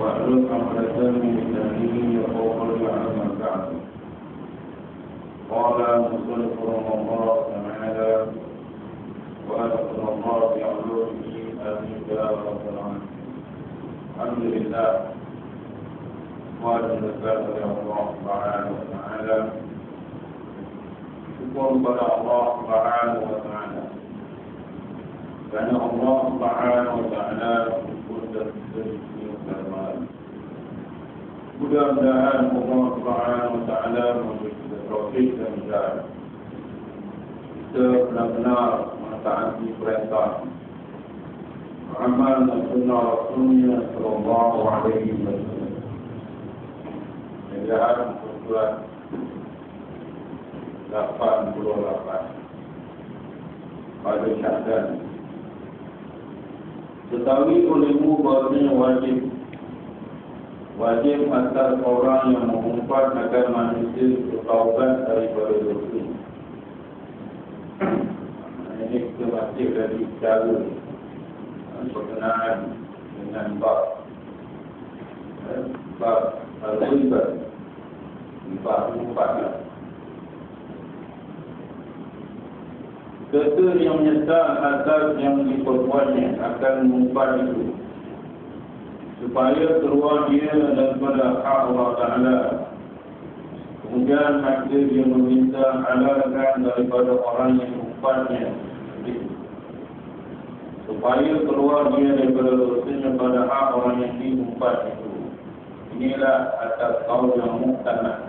واحلل عقدة من لسانه يفقهوا قولي أما بعد. قال المصنف رحمه الله تعالى: ونسأل الله بعلومه آمين يا رب العالمين. الحمد لله والصلاة الله سبحانه وتعالى. Syukur kepada Allah Subhanahu wa taala. Kerana Allah Subhanahu wa taala sudah berfirman. Mudah-mudahan Allah Subhanahu wa taala memberi kita taufik dan hidayah. Kita benar-benar mentaati perintah amal dan sunnah Rasulnya sallallahu alaihi wasallam. Kemudian surat 88 pada Syahdan. Ketahui olehmu bahawasanya wajib atas orang yang mengumpat agar manusia bertaubat daripada dosa. Ini kita masih dari cara berkenaan dengan bab al-ghibah, bab umpat. Kata yang menyesal atas yang diperbuatnya akan mengumpat itu, supaya keluar dia daripada hak Allah Ta'ala. Kemudian maka dia meminta halalkan daripada orang yang mengumfatnya, supaya keluar dia daripada dosanya pada hak orang yang diumpat itu. Inilah atas kaul yang muhtamad.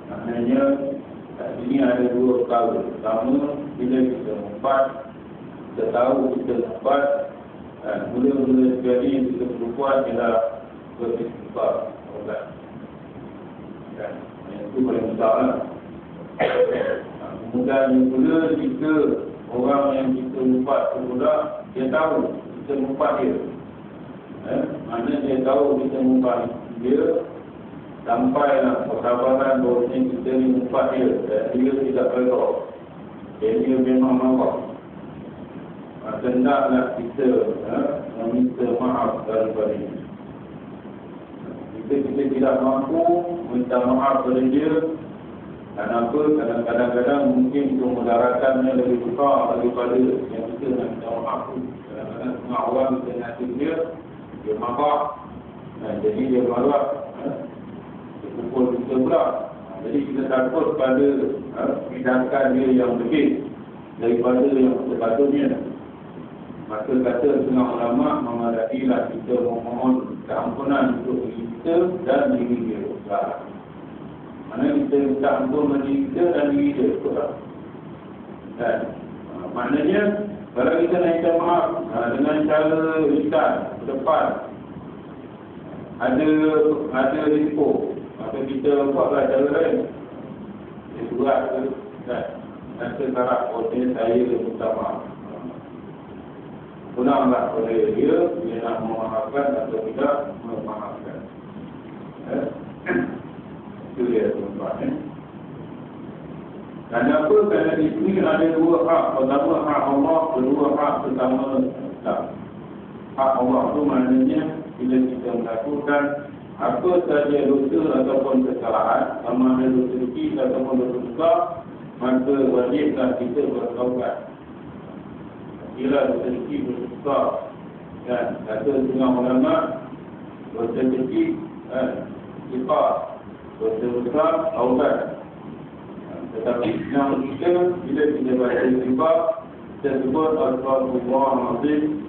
Maknanya kat sini ada dua perkara. Pertama, bila kita mengumpat, kita tahu kita mengumpat, mula-mula sekali yang kita perlu buat ialah beristighfar. Yang itu paling besar. Kemudian yang pula, jika orang yang kita mengumpat tu pula, dia tahu kita mengumpat dia. Maknanya dia tahu kita mengumpat dia, sampailah perkabaran bahawa kita ni mengumpat dia dan dia tidak redha. Dia memang marah. Hendaklah kita meminta maaf daripada dia. Kita tidak mampu minta maaf kepada dia. Kenapa? Kadang-kadang mungkin kemudaratan lebih besar daripada yang kita nak minta maaf tu. Kadang-kadang setengah orang kita ngasih dia marah. Jadi dia marah. Pukul kita pula. Jadi kita takut pada tindakan dia yang lebih daripada yang sepatutnya. Maka kata setengah ulama, memadailah kita memohon keampunan untuk kita dan diri dia. Mana kita minta ampun bagi kita dan diri dia. Dan maknanya kalau kita nak minta maaf dengan cara lisan depan, ada risiko, maka kita buatlah cara lain. Dia surat ke dan sekarang saya minta maaf. Pulanglah oleh dia nak memaafkan atau tidak memaafkan. Itu dia tuan-tuan. Kenapa? Kerana di sini ada dua hak. Pertama hak Allah, kedua hak pertama Islam. Hak Allah itu maknanya bila kita melakukan apa sahaja dosa ataupun kesalahan, sama ada dosa kecil ataupun dosa besar, maka wajiblah kita bertaubat. Bila dosa kecil, dosa besar, dan kata setengah ulama, dosa kecil istighfar, dosa besar taubat. Tetapi yang kita, bila kita baca istighfar, kita sebut Astagfirullahaladzim,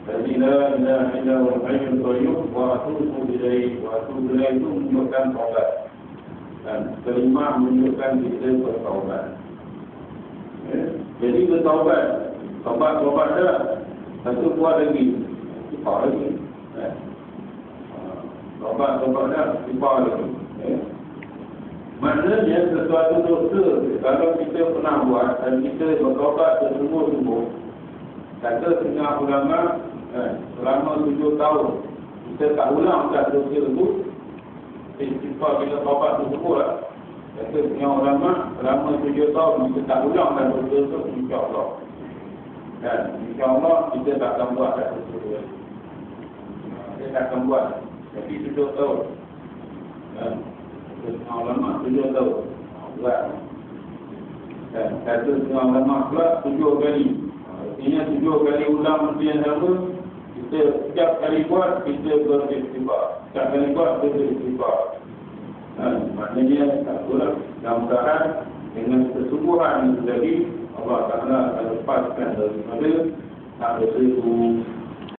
la ilaha illa huwal hayyul qayyum wa atubu ilaihi, wa atubu ilaihi itu menunjukkan taubat, dan kelima menunjukkan kita bertaubat. Jadi bertaubat, taubat dah, satu buat lagi, istighfar lagi. Taubat dah, istighfar lagi. Maknanya sesuatu dosa, kalau kita pernah buat dan kita bertaubat tersungguh-sungguh, kata setengah ulama, selama 7 tahun kita tak ulang kat dosa itu, istighfar kita taubat tersebut lah. Kata setengah ulama, selama 7 tahun kita tak ulang kat dosa itu, insyaAllah Dan insyaAllah kita tak akan buat satu dua. Kita tak akan buat. Tapi 7 tahun. Dan setengah ulama 7 tahun. Buat. Dan satu setengah ulama buat 7 kali. Artinya 7 kali ulang mesti yang sama. Kita setiap kali buat, kita beristighfar. Setiap kali buat, kita beristighfar. Maknanya tak boleh. Mudah-mudahan dengan kesungguhan yang terjadi, Allah Ta'ala akan lepaskan daripada tak berseru